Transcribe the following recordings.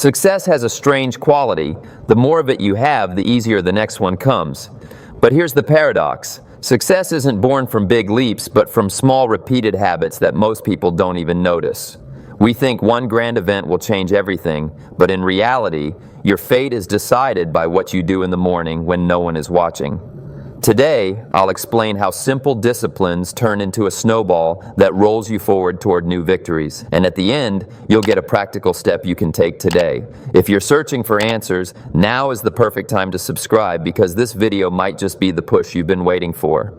Success has a strange quality. The more of it you have, the easier the next one comes. But here's the paradox. Success isn't born from big leaps, but from small repeated habits that most people don't even notice. We think one grand event will change everything, but in reality, your fate is decided by what you do in the morning when no one is watching. Today, I'll explain how simple disciplines turn into a snowball that rolls you forward toward new victories. And at the end, you'll get a practical step you can take today. If you're searching for answers, now is the perfect time to subscribe because this video might just be the push you've been waiting for.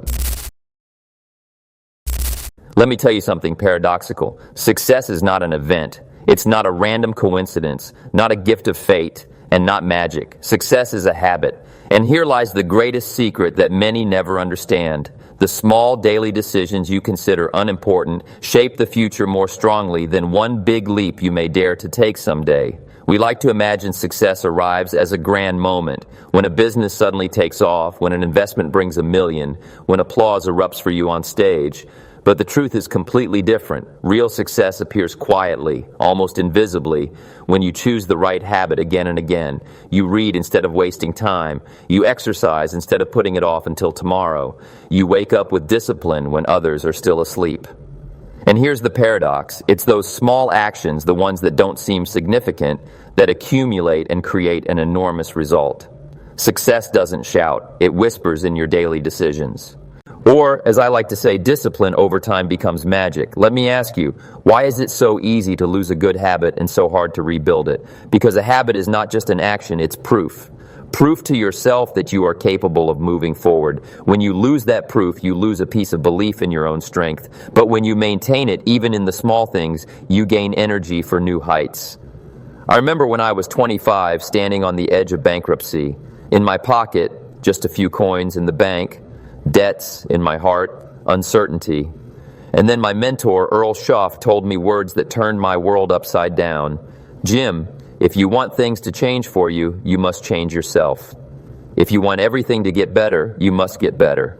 Let me tell you something paradoxical. Success is not an event. It's not a random coincidence, not a gift of fate, and not magic. Success is a habit. And here lies the greatest secret that many never understand. The small daily decisions you consider unimportant shape the future more strongly than one big leap you may dare to take someday. We like to imagine success arrives as a grand moment, when a business suddenly takes off, when an investment brings $1 million, when applause erupts for you on stage. But the truth is completely different. Real success appears quietly, almost invisibly, when you choose the right habit again and again. You read instead of wasting time. You exercise instead of putting it off until tomorrow. You wake up with discipline when others are still asleep. And here's the paradox. It's those small actions, the ones that don't seem significant, that accumulate and create an enormous result. Success doesn't shout. It whispers in your daily decisions. Or, as I like to say, discipline over time becomes magic. Let me ask you, why is it so easy to lose a good habit and so hard to rebuild it? Because a habit is not just an action, it's proof. Proof to yourself that you are capable of moving forward. When you lose that proof, you lose a piece of belief in your own strength. But when you maintain it, even in the small things, you gain energy for new heights. I remember when I was 25, standing on the edge of bankruptcy. In my pocket, just a few coins in the bank, debts in my heart, uncertainty. And then my mentor, Earl Schaff, told me words that turned my world upside down. Jim, if you want things to change for you, you must change yourself. If you want everything to get better, you must get better.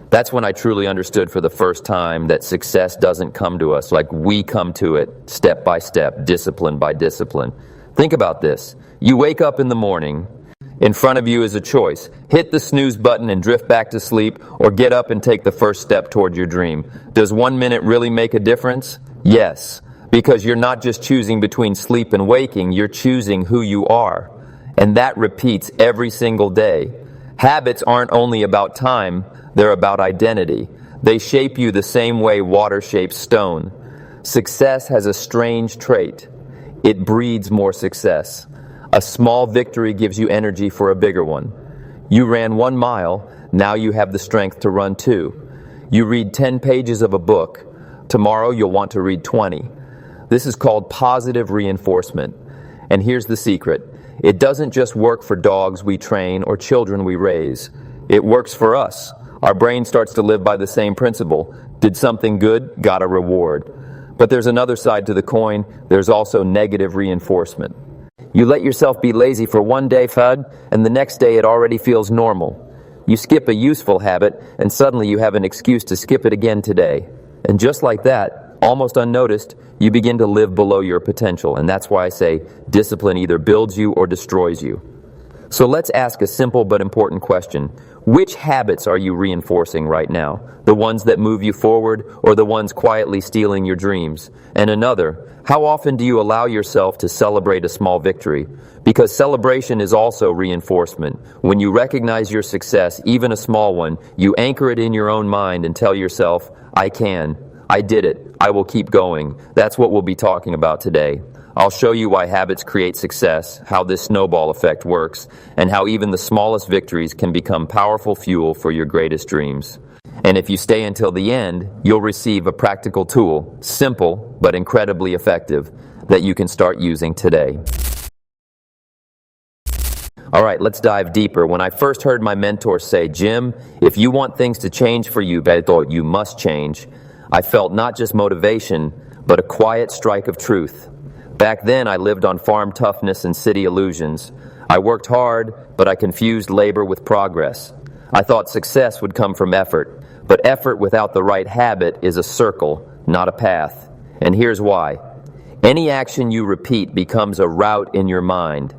That's when I truly understood for the first time that success doesn't come to us like we come to it, step by step, discipline by discipline. Think about this. You wake up in the morning. In front of you is a choice. Hit the snooze button and drift back to sleep, or get up and take the first step toward your dream. Does 1 minute really make a difference? Yes, because you're not just choosing between sleep and waking, you're choosing who you are. And that repeats every single day. Habits aren't only about time, they're about identity. They shape you the same way water shapes stone. Success has a strange trait. It breeds more success. A small victory gives you energy for a bigger one. You ran 1 mile, now you have the strength to run 2. You read 10 pages of a book, tomorrow you'll want to read 20. This is called positive reinforcement. And here's the secret. It doesn't just work for dogs we train or children we raise. It works for us. Our brain starts to live by the same principle. Did something good, got a reward. But there's another side to the coin. There's also negative reinforcement. You let yourself be lazy for 1 day, FUD, and the next day it already feels normal. You skip a useful habit, and suddenly you have an excuse to skip it again today. And just like that, almost unnoticed, you begin to live below your potential. And that's why I say discipline either builds you or destroys you. So let's ask a simple but important question. Which habits are you reinforcing right now? The ones that move you forward, or the ones quietly stealing your dreams? And another, how often do you allow yourself to celebrate a small victory? Because celebration is also reinforcement. When you recognize your success, even a small one, you anchor it in your own mind and tell yourself, I can, I did it, I will keep going. That's what we'll be talking about today. I'll show you why habits create success, how this snowball effect works, and how even the smallest victories can become powerful fuel for your greatest dreams. And if you stay until the end, you'll receive a practical tool, simple but incredibly effective, that you can start using today. All right, let's dive deeper. When I first heard my mentor say, Jim, if you want things to change for you, you must change, I felt not just motivation, but a quiet strike of truth. Back then, I lived on farm toughness and city illusions. I worked hard, but I confused labor with progress. I thought success would come from effort, but effort without the right habit is a circle, not a path. And here's why. Any action you repeat becomes a route in your mind.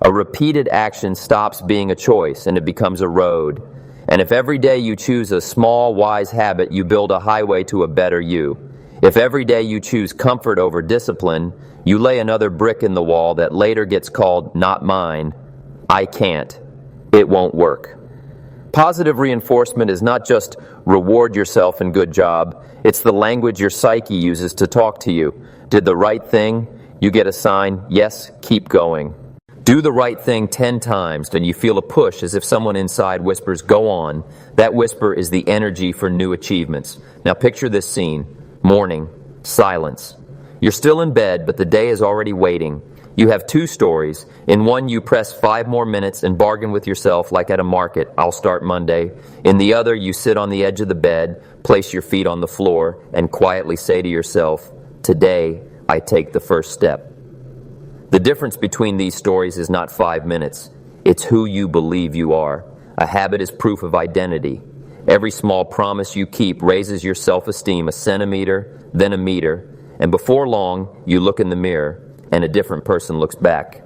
A repeated action stops being a choice and it becomes a road. And if every day you choose a small, wise habit, you build a highway to a better you. If every day you choose comfort over discipline, you lay another brick in the wall that later gets called not mine. I can't. It won't work. Positive reinforcement is not just reward yourself and good job. It's the language your psyche uses to talk to you. Did the right thing? You get a sign, yes, keep going. Do the right thing 10 times, and you feel a push as if someone inside whispers, go on. That whisper is the energy for new achievements. Now picture this scene. Morning, silence. You're still in bed, but the day is already waiting. You have 2 stories. In one, you press 5 more minutes and bargain with yourself like at a market, I'll start Monday. In the other, you sit on the edge of the bed, place your feet on the floor, and quietly say to yourself, today, I take the first step. The difference between these stories is not 5 minutes. It's who you believe you are. A habit is proof of identity. Every small promise you keep raises your self-esteem a centimeter, then a meter, and before long, you look in the mirror, and a different person looks back.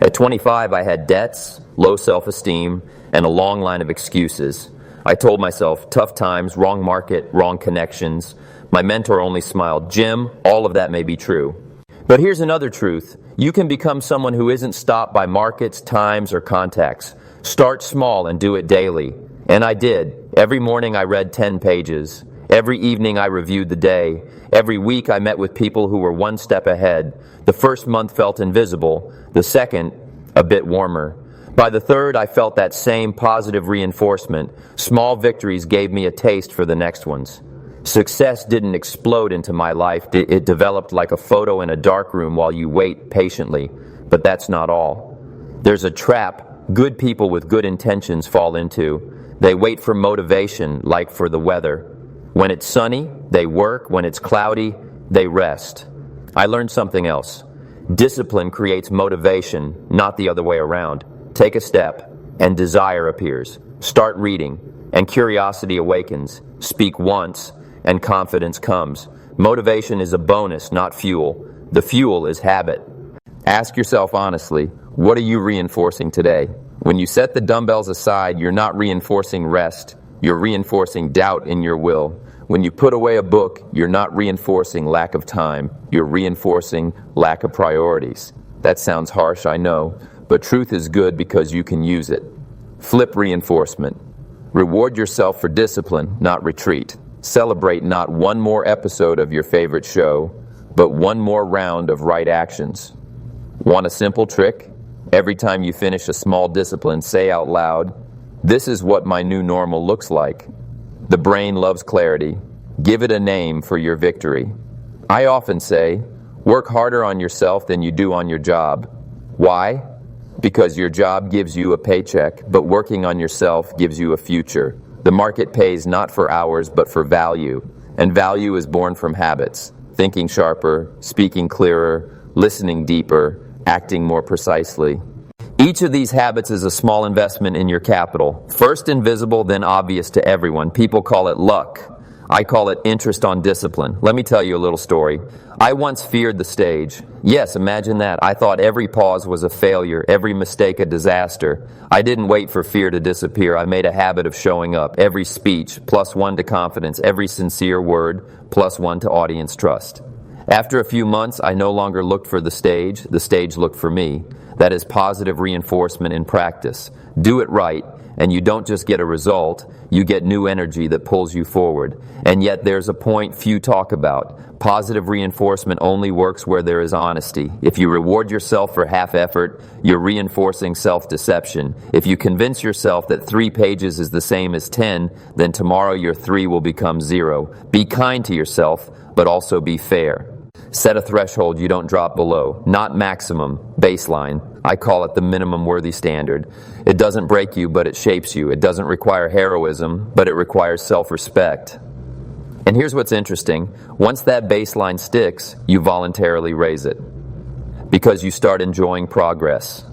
At 25, I had debts, low self-esteem, and a long line of excuses. I told myself, tough times, wrong market, wrong connections. My mentor only smiled, Jim, all of that may be true. But here's another truth. You can become someone who isn't stopped by markets, times, or contacts. Start small and do it daily. And I did. Every morning I read 10 pages. Every evening I reviewed the day. Every week I met with people who were one step ahead. The first month felt invisible. The second, a bit warmer. By the third, I felt that same positive reinforcement. Small victories gave me a taste for the next ones. Success didn't explode into my life. It developed like a photo in a dark room while you wait patiently. But that's not all. There's a trap good people with good intentions fall into. They wait for motivation, like for the weather. When it's sunny, they work. When it's cloudy, they rest. I learned something else. Discipline creates motivation, not the other way around. Take a step, and desire appears. Start reading, and curiosity awakens. Speak once, and confidence comes. Motivation is a bonus, not fuel. The fuel is habit. Ask yourself honestly, what are you reinforcing today? When you set the dumbbells aside, you're not reinforcing rest. You're reinforcing doubt in your will. When you put away a book, you're not reinforcing lack of time. You're reinforcing lack of priorities. That sounds harsh, I know, but truth is good because you can use it. Flip reinforcement. Reward yourself for discipline, not retreat. Celebrate not one more episode of your favorite show, but one more round of right actions. Want a simple trick? Every time you finish a small discipline, say out loud, this is what my new normal looks like. The brain loves clarity. Give it a name for your victory. I often say, work harder on yourself than you do on your job. Why? Because your job gives you a paycheck, but working on yourself gives you a future. The market pays not for hours, but for value. And value is born from habits. Thinking sharper, speaking clearer, listening deeper, acting more precisely. Each of these habits is a small investment in your capital. First invisible, then obvious to everyone. People call it luck. I call it interest on discipline. Let me tell you a little story. I once feared the stage. Yes, imagine that. I thought every pause was a failure, every mistake a disaster. I didn't wait for fear to disappear. I made a habit of showing up. Every speech, +1 to confidence. Every sincere word, +1 to audience trust. After a few months, I no longer looked for the stage looked for me. That is positive reinforcement in practice. Do it right, and you don't just get a result, you get new energy that pulls you forward. And yet there's a point few talk about. Positive reinforcement only works where there is honesty. If you reward yourself for half effort, you're reinforcing self-deception. If you convince yourself that 3 pages is the same as 10, then tomorrow your 3 will become 0. Be kind to yourself, but also be fair. Set a threshold you don't drop below, not maximum, baseline. I call it the minimum worthy standard. It doesn't break you, but it shapes you. It doesn't require heroism, but it requires self-respect. And here's what's interesting. Once that baseline sticks, you voluntarily raise it because you start enjoying progress.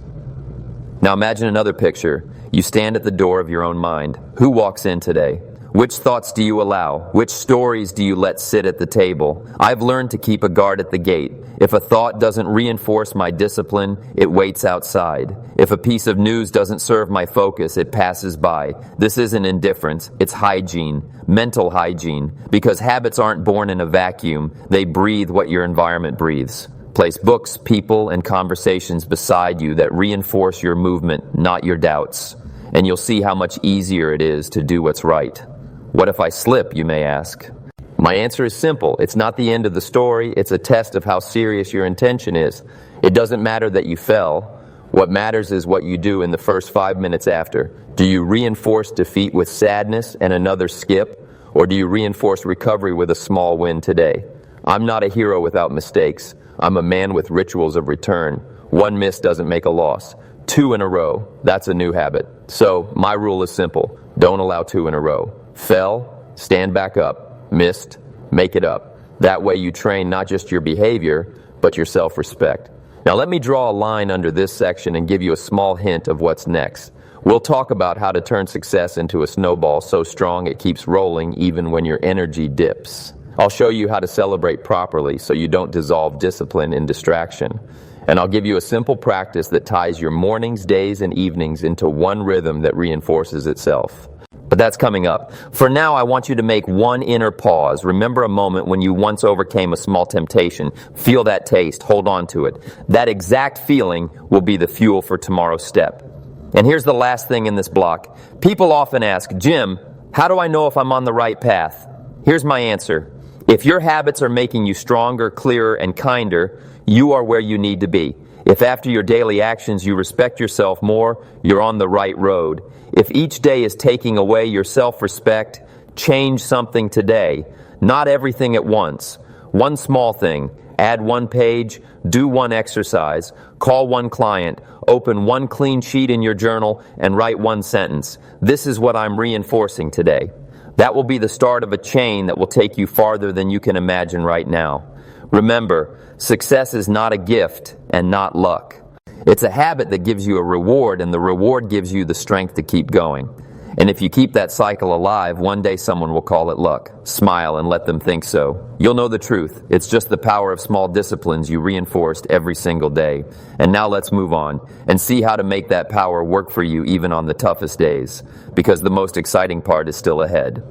Now imagine another picture. You stand at the door of your own mind. Who walks in today? Which thoughts do you allow? Which stories do you let sit at the table? I've learned to keep a guard at the gate. If a thought doesn't reinforce my discipline, it waits outside. If a piece of news doesn't serve my focus, it passes by. This isn't indifference, it's hygiene, mental hygiene, because habits aren't born in a vacuum. They breathe what your environment breathes. Place books, people, and conversations beside you that reinforce your movement, not your doubts. And you'll see how much easier it is to do what's right. What if I slip, you may ask? My answer is simple. It's not the end of the story. It's a test of how serious your intention is. It doesn't matter that you fell. What matters is what you do in the first 5 minutes after. Do you reinforce defeat with sadness and another skip? Or do you reinforce recovery with a small win today? I'm not a hero without mistakes. I'm a man with rituals of return. 1 miss doesn't make a loss. 2 in a row, that's a new habit. So my rule is simple. Don't allow 2 in a row. Fell, stand back up. Missed, make it up. That way you train not just your behavior, but your self-respect. Now let me draw a line under this section and give you a small hint of what's next. We'll talk about how to turn success into a snowball so strong it keeps rolling even when your energy dips. I'll show you how to celebrate properly so you don't dissolve discipline in distraction. And I'll give you a simple practice that ties your mornings, days, and evenings into one rhythm that reinforces itself. But that's coming up. For now, I want you to make one inner pause. Remember a moment when you once overcame a small temptation. Feel that taste. Hold on to it. That exact feeling will be the fuel for tomorrow's step. And here's the last thing in this block. People often ask, Jim, how do I know if I'm on the right path? Here's my answer. If your habits are making you stronger, clearer, and kinder, you are where you need to be. If after your daily actions you respect yourself more, you're on the right road. If each day is taking away your self-respect, change something today. Not everything at once. One small thing. Add 1 page, do 1 exercise, call 1 client, open 1 clean sheet in your journal, and write 1 sentence. This is what I'm reinforcing today. That will be the start of a chain that will take you farther than you can imagine right now. Remember, success is not a gift and not luck. It's a habit that gives you a reward, and the reward gives you the strength to keep going. And if you keep that cycle alive, one day someone will call it luck. Smile and let them think so. You'll know the truth. It's just the power of small disciplines you reinforced every single day. And now let's move on and see how to make that power work for you even on the toughest days, because the most exciting part is still ahead.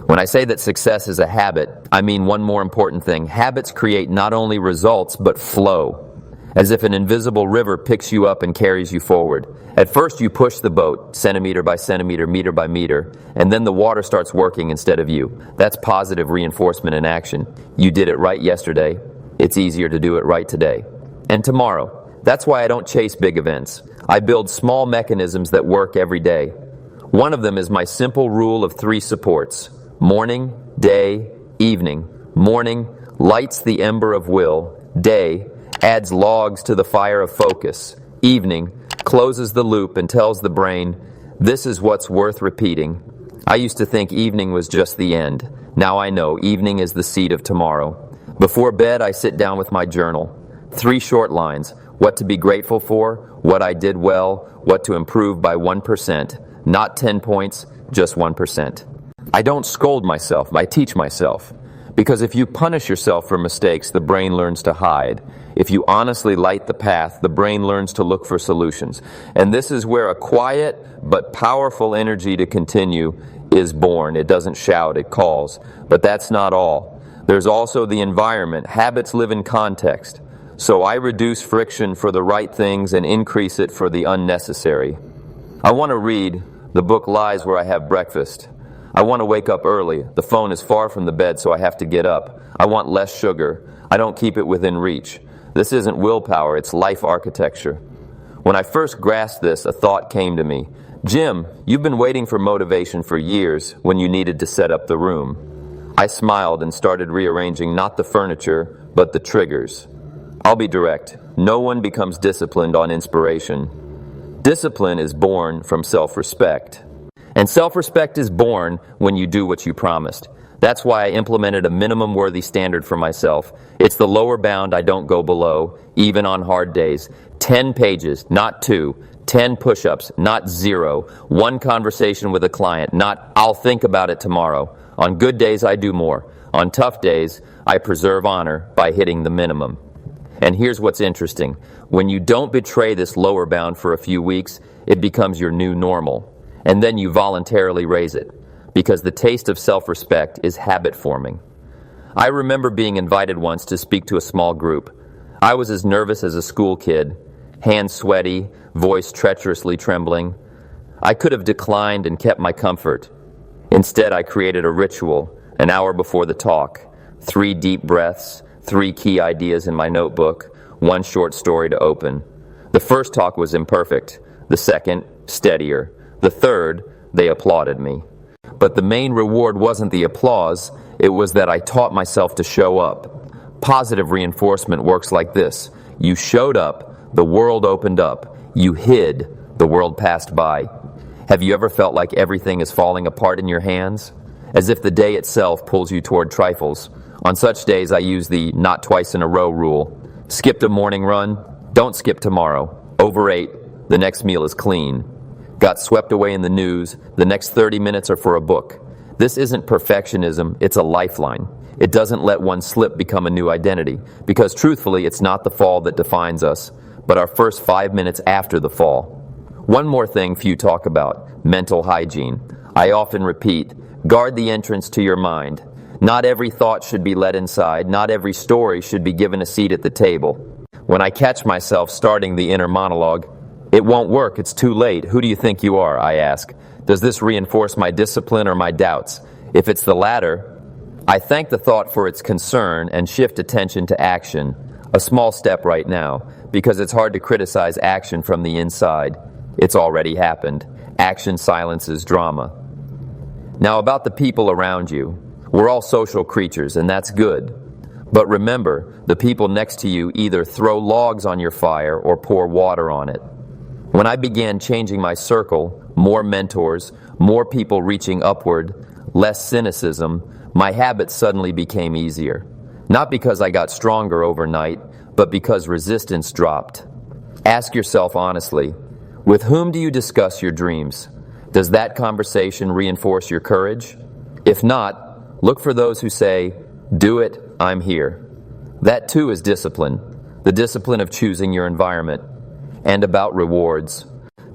When I say that success is a habit, I mean one more important thing. Habits create not only results, but flow. As if an invisible river picks you up and carries you forward. At first you push the boat, centimeter by centimeter, meter by meter, and then the water starts working instead of you. That's positive reinforcement in action. You did it right yesterday. It's easier to do it right today. And tomorrow. That's why I don't chase big events. I build small mechanisms that work every day. One of them is my simple rule of 3 supports. Morning, day, evening. Morning lights the ember of will. Day adds logs to the fire of focus. Evening closes the loop and tells the brain, this is what's worth repeating. I used to think evening was just the end. Now I know evening is the seed of tomorrow. Before bed, I sit down with my journal. 3 short lines. What to be grateful for, what I did well, what to improve by 1%. Not 10 points, just 1%. I don't scold myself, I teach myself. Because if you punish yourself for mistakes, the brain learns to hide. If you honestly light the path, the brain learns to look for solutions. And this is where a quiet but powerful energy to continue is born. It doesn't shout, it calls. But that's not all. There's also the environment. Habits live in context. So I reduce friction for the right things and increase it for the unnecessary. I want to read. The book lies where I have breakfast. I want to wake up early. The phone is far from the bed, so I have to get up. I want less sugar. I don't keep it within reach. This isn't willpower, it's life architecture. When I first grasped this, a thought came to me. Jim, you've been waiting for motivation for years when you needed to set up the room. I smiled and started rearranging not the furniture, but the triggers. I'll be direct. No one becomes disciplined on inspiration. Discipline is born from self-respect. And self-respect is born when you do what you promised. That's why I implemented a minimum worthy standard for myself. It's the lower bound I don't go below, even on hard days. 10 pages, not 2. 10 push-ups, not 0. 1 conversation with a client, not I'll think about it tomorrow. On good days, I do more. On tough days, I preserve honor by hitting the minimum. And here's what's interesting. When you don't betray this lower bound for a few weeks, it becomes your new normal. And then you voluntarily raise it, because the taste of self-respect is habit forming. I remember being invited once to speak to a small group. I was as nervous as a school kid, hands sweaty, voice treacherously trembling. I could have declined and kept my comfort. Instead, I created a ritual an hour before the talk. 3 deep breaths, 3 key ideas in my notebook, 1 short story to open. The first talk was imperfect. The second, steadier. The third, they applauded me. But the main reward wasn't the applause, it was that I taught myself to show up. Positive reinforcement works like this. You showed up, the world opened up. You hid, the world passed by. Have you ever felt like everything is falling apart in your hands? As if the day itself pulls you toward trifles. On such days, I use the not twice in a row rule. Skipped a morning run, don't skip tomorrow. Overate, the next meal is clean. Got swept away in the news, the next 30 minutes are for a book. This isn't perfectionism, it's a lifeline. It doesn't let one slip become a new identity, because truthfully, it's not the fall that defines us, but our first 5 minutes after the fall. One more thing few talk about, mental hygiene. I often repeat, guard the entrance to your mind. Not every thought should be let inside, not every story should be given a seat at the table. When I catch myself starting the inner monologue, it won't work, it's too late, who do you think you are, I ask. Does this reinforce my discipline or my doubts? If it's the latter, I thank the thought for its concern and shift attention to action. A small step right now, because it's hard to criticize action from the inside. It's already happened. Action silences drama. Now about the people around you. We're all social creatures, and that's good. But remember, the people next to you either throw logs on your fire or pour water on it. When I began changing my circle, more mentors, more people reaching upward, less cynicism, my habits suddenly became easier. Not because I got stronger overnight, but because resistance dropped. Ask yourself honestly, with whom do you discuss your dreams? Does that conversation reinforce your courage? If not, look for those who say, do it, I'm here. That too is discipline, the discipline of choosing your environment. And about rewards.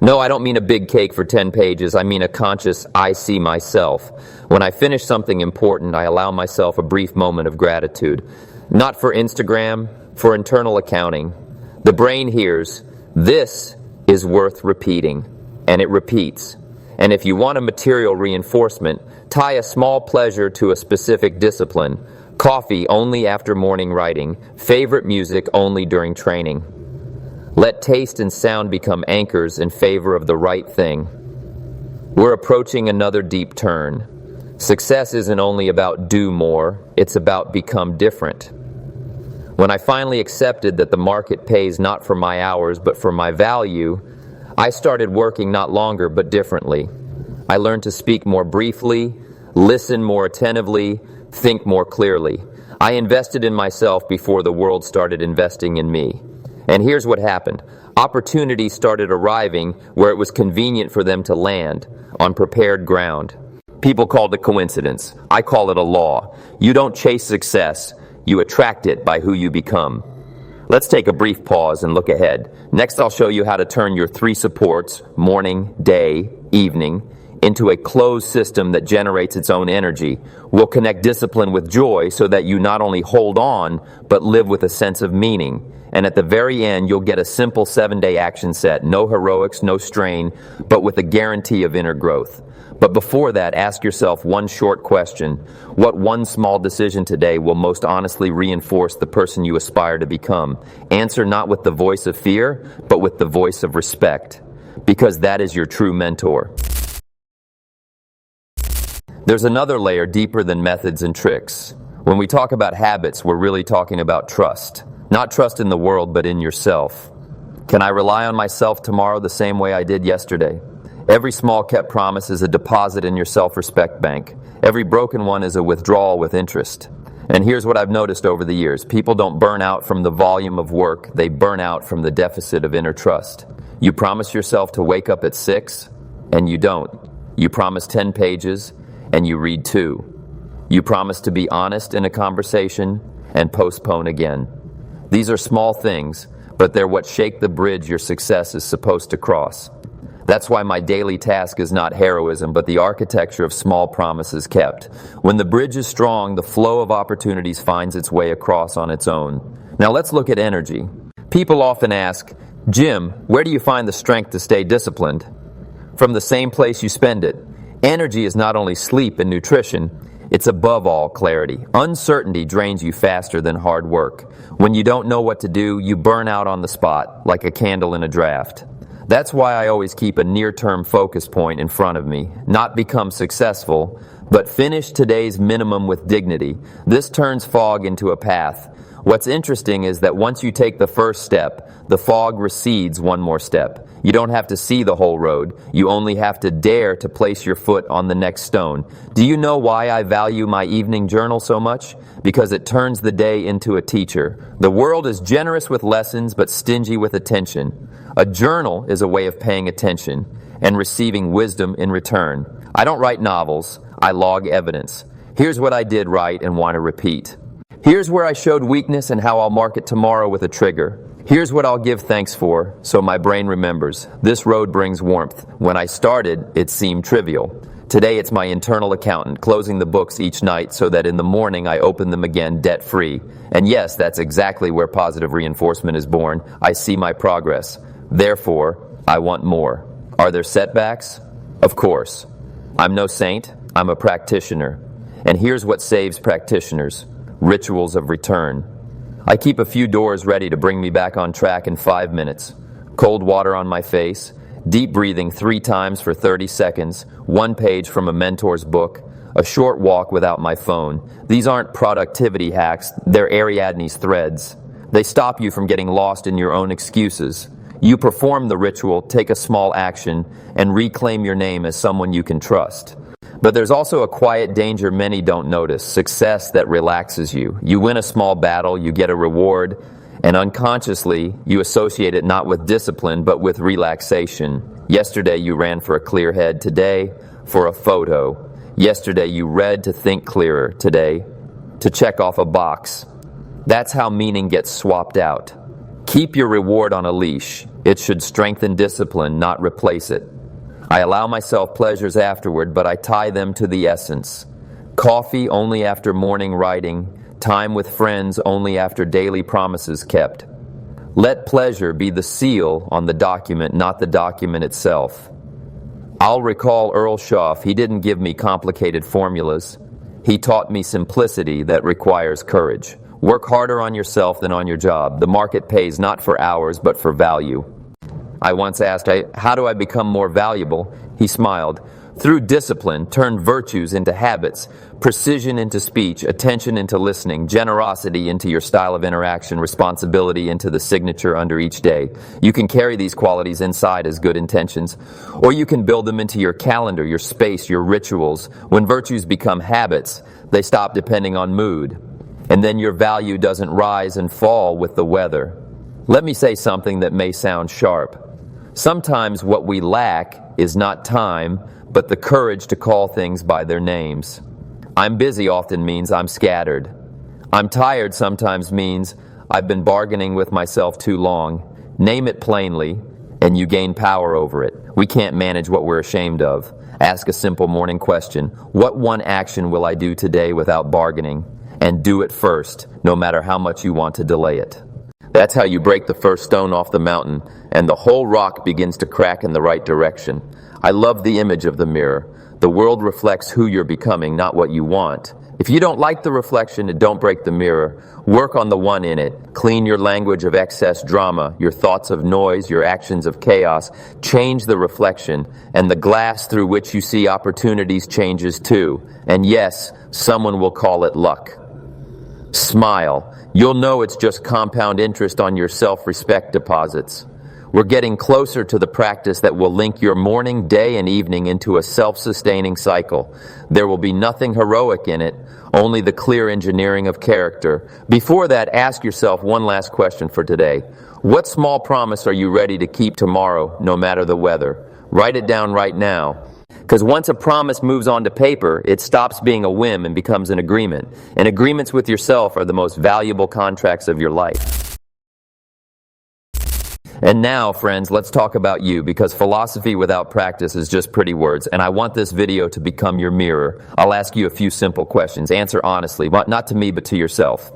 No, I don't mean a big cake for 10 pages. I mean a conscious, I see myself. When I finish something important, I allow myself a brief moment of gratitude. Not for Instagram, for internal accounting. The brain hears, this is worth repeating. And it repeats. And if you want a material reinforcement, tie a small pleasure to a specific discipline. Coffee only after morning writing. Favorite music only during training. Let taste and sound become anchors in favor of the right thing. We're approaching another deep turn. Success isn't only about do more, it's about become different. When I finally accepted that the market pays not for my hours but for my value, I started working not longer but differently. I learned to speak more briefly, listen more attentively, think more clearly. I invested in myself before the world started investing in me. And here's what happened. Opportunities started arriving where it was convenient for them to land, on prepared ground. People called it coincidence. I call it a law. You don't chase success, you attract it by who you become. Let's take a brief pause and look ahead. Next, I'll show you how to turn your 3 supports, morning, day, evening, into a closed system that generates its own energy. We'll connect discipline with joy so that you not only hold on, but live with a sense of meaning. And at the very end, you'll get a simple 7-day action set. No heroics, no strain, but with a guarantee of inner growth. But before that, ask yourself one short question. What one small decision today will most honestly reinforce the person you aspire to become? Answer not with the voice of fear, but with the voice of respect. Because that is your true mentor. There's another layer deeper than methods and tricks. When we talk about habits, we're really talking about trust. Not trust in the world, but in yourself. Can I rely on myself tomorrow the same way I did yesterday? Every small kept promise is a deposit in your self-respect bank. Every broken one is a withdrawal with interest. And here's what I've noticed over the years. People don't burn out from the volume of work. They burn out from the deficit of inner trust. You promise yourself to wake up at 6, and you don't. You promise 10 pages, and you read 2. You promise to be honest in a conversation, and postpone again. These are small things, but they're what shake the bridge your success is supposed to cross. That's why my daily task is not heroism, but the architecture of small promises kept. When the bridge is strong, the flow of opportunities finds its way across on its own. Now let's look at energy. People often ask, Jim, where do you find the strength to stay disciplined? From the same place you spend it. Energy is not only sleep and nutrition, it's above all clarity. Uncertainty drains you faster than hard work. When you don't know what to do, you burn out on the spot, like a candle in a draft. That's why I always keep a near-term focus point in front of me. Not become successful, but finish today's minimum with dignity. This turns fog into a path. What's interesting is that once you take the first step, the fog recedes one more step. You don't have to see the whole road. You only have to dare to place your foot on the next stone. Do you know why I value my evening journal so much? Because it turns the day into a teacher. The world is generous with lessons, but stingy with attention. A journal is a way of paying attention and receiving wisdom in return. I don't write novels. I log evidence. Here's what I did right and want to repeat. Here's where I showed weakness and how I'll mark it tomorrow with a trigger. Here's what I'll give thanks for, so my brain remembers. This road brings warmth. When I started, it seemed trivial. Today it's my internal accountant, closing the books each night so that in the morning I open them again debt-free. And yes, that's exactly where positive reinforcement is born. I see my progress. Therefore, I want more. Are there setbacks? Of course. I'm no saint. I'm a practitioner. And here's what saves practitioners. Rituals of return. I keep a few doors ready to bring me back on track in 5 minutes. Cold water on my face, deep breathing 3 times for 30 seconds, 1 page from a mentor's book, a short walk without my phone. These aren't productivity hacks, they're Ariadne's threads. They stop you from getting lost in your own excuses. You perform the ritual, take a small action, and reclaim your name as someone you can trust. But there's also a quiet danger many don't notice, success that relaxes you. You win a small battle, you get a reward, and unconsciously you associate it not with discipline but with relaxation. Yesterday you ran for a clear head, today for a photo. Yesterday you read to think clearer, today to check off a box. That's how meaning gets swapped out. Keep your reward on a leash. It should strengthen discipline, not replace it. I allow myself pleasures afterward, but I tie them to the essence. Coffee only after morning writing, time with friends only after daily promises kept. Let pleasure be the seal on the document, not the document itself. I'll recall Earl Schaff. He didn't give me complicated formulas. He taught me simplicity that requires courage. Work harder on yourself than on your job. The market pays not for hours, but for value. I once asked, how do I become more valuable? He smiled. Through discipline, turn virtues into habits, precision into speech, attention into listening, generosity into your style of interaction, responsibility into the signature under each day. You can carry these qualities inside as good intentions, or you can build them into your calendar, your space, your rituals. When virtues become habits, they stop depending on mood, and then your value doesn't rise and fall with the weather. Let me say something that may sound sharp. Sometimes what we lack is not time, but the courage to call things by their names. I'm busy often means I'm scattered. I'm tired sometimes means I've been bargaining with myself too long. Name it plainly, and you gain power over it. We can't manage what we're ashamed of. Ask a simple morning question. What one action will I do today without bargaining? And do it first, no matter how much you want to delay it. That's how you break the first stone off the mountain, and the whole rock begins to crack in the right direction. I love the image of the mirror. The world reflects who you're becoming, not what you want. If you don't like the reflection, don't break the mirror. Work on the one in it. Clean your language of excess drama, your thoughts of noise, your actions of chaos. Change the reflection, and the glass through which you see opportunities changes too. And yes, someone will call it luck. Smile. You'll know it's just compound interest on your self-respect deposits. We're getting closer to the practice that will link your morning, day, and evening into a self-sustaining cycle. There will be nothing heroic in it, only the clear engineering of character. Before that, ask yourself one last question for today. What small promise are you ready to keep tomorrow, no matter the weather? Write it down right now. Because once a promise moves onto paper, it stops being a whim and becomes an agreement. And agreements with yourself are the most valuable contracts of your life. And now, friends, let's talk about you, because philosophy without practice is just pretty words, and I want this video to become your mirror. I'll ask you a few simple questions. Answer honestly, not to me, but to yourself.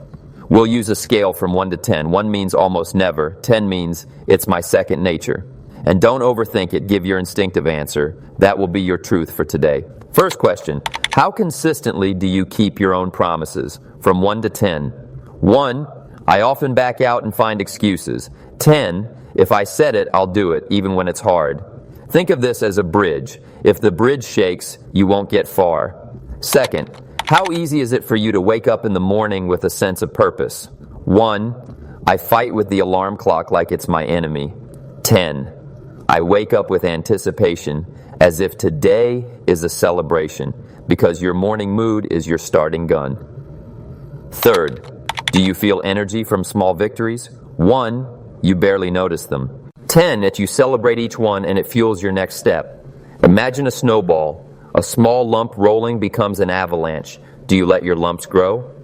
We'll use a scale from 1 to 10. 1 means almost never. 10 means it's my second nature. And don't overthink it. Give your instinctive answer. That will be your truth for today. First question, how consistently do you keep your own promises? From 1 to 10. 1, I often back out and find excuses. 10, if I said it, I'll do it, even when it's hard. Think of this as a bridge. If the bridge shakes, you won't get far. Second, how easy is it for you to wake up in the morning with a sense of purpose? 1, I fight with the alarm clock like it's my enemy. 10, I wake up with anticipation as if today is a celebration, because your morning mood is your starting gun. Third, do you feel energy from small victories? 1, you barely notice them. 10, that you celebrate each one and it fuels your next step. Imagine a snowball. A small lump rolling becomes an avalanche. Do you let your lumps grow?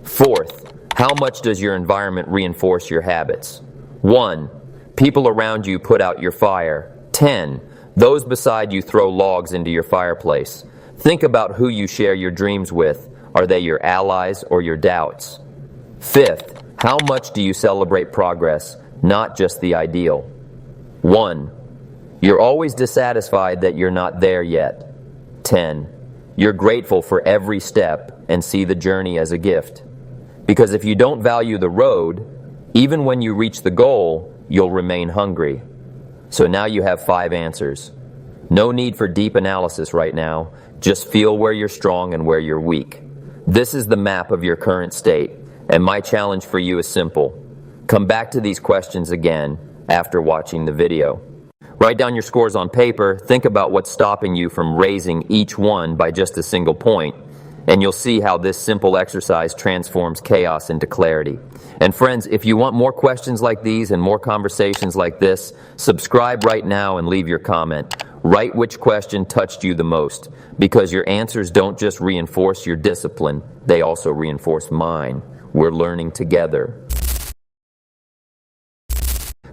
Fourth, how much does your environment reinforce your habits? 1, people around you put out your fire. 10, those beside you throw logs into your fireplace. Think about who you share your dreams with. Are they your allies or your doubts? Fifth, how much do you celebrate progress, not just the ideal? 1, you're always dissatisfied that you're not there yet. 10, you're grateful for every step and see the journey as a gift. Because if you don't value the road, even when you reach the goal, you'll remain hungry. So now you have 5 answers. No need for deep analysis right now. Just feel where you're strong and where you're weak. This is the map of your current state. And my challenge for you is simple. Come back to these questions again after watching the video. Write down your scores on paper. Think about what's stopping you from raising each one by just a single point. And you'll see how this simple exercise transforms chaos into clarity. And friends, if you want more questions like these and more conversations like this, subscribe right now and leave your comment. Write which question touched you the most, because your answers don't just reinforce your discipline, they also reinforce mine. We're learning together.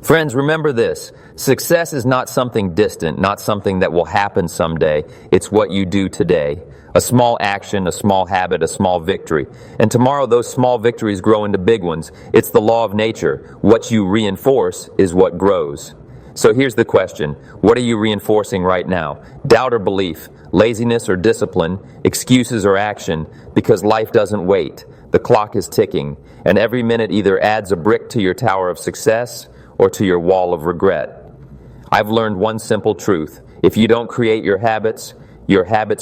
Friends, remember this. Success is not something distant, not something that will happen someday. It's what you do today. A small action, a small habit, a small victory. And tomorrow those small victories grow into big ones. It's the law of nature. What you reinforce is what grows. So here's the question. What are you reinforcing right now? Doubt or belief? Laziness or discipline? Excuses or action? Because life doesn't wait. The clock is ticking, and every minute either adds a brick to your tower of success or to your wall of regret. I've learned one simple truth. If you don't create your habits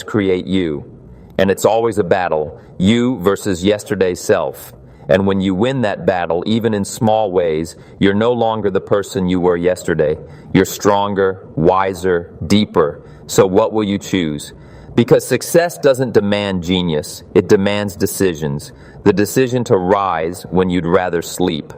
create you. And it's always a battle, you versus yesterday's self. And when you win that battle, even in small ways, you're no longer the person you were yesterday. You're stronger, wiser, deeper. So what will you choose? Because success doesn't demand genius. It demands decisions. The decision to rise when you'd rather sleep.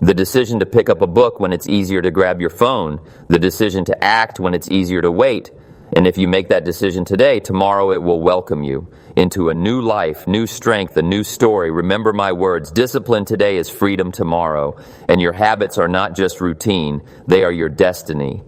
The decision to pick up a book when it's easier to grab your phone. The decision to act when it's easier to wait. And if you make that decision today, tomorrow it will welcome you into a new life, new strength, a new story. Remember my words. Discipline today is freedom tomorrow. And your habits are not just routine. They are your destiny.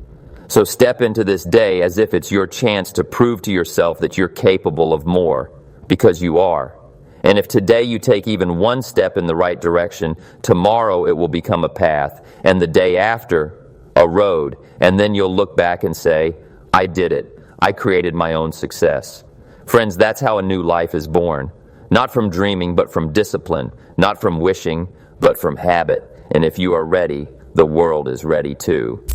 So step into this day as if it's your chance to prove to yourself that you're capable of more, because you are. And if today you take even one step in the right direction, tomorrow it will become a path, and the day after, a road. And then you'll look back and say, I did it. I created my own success. Friends, that's how a new life is born. Not from dreaming, but from discipline. Not from wishing, but from habit. And if you are ready, the world is ready too.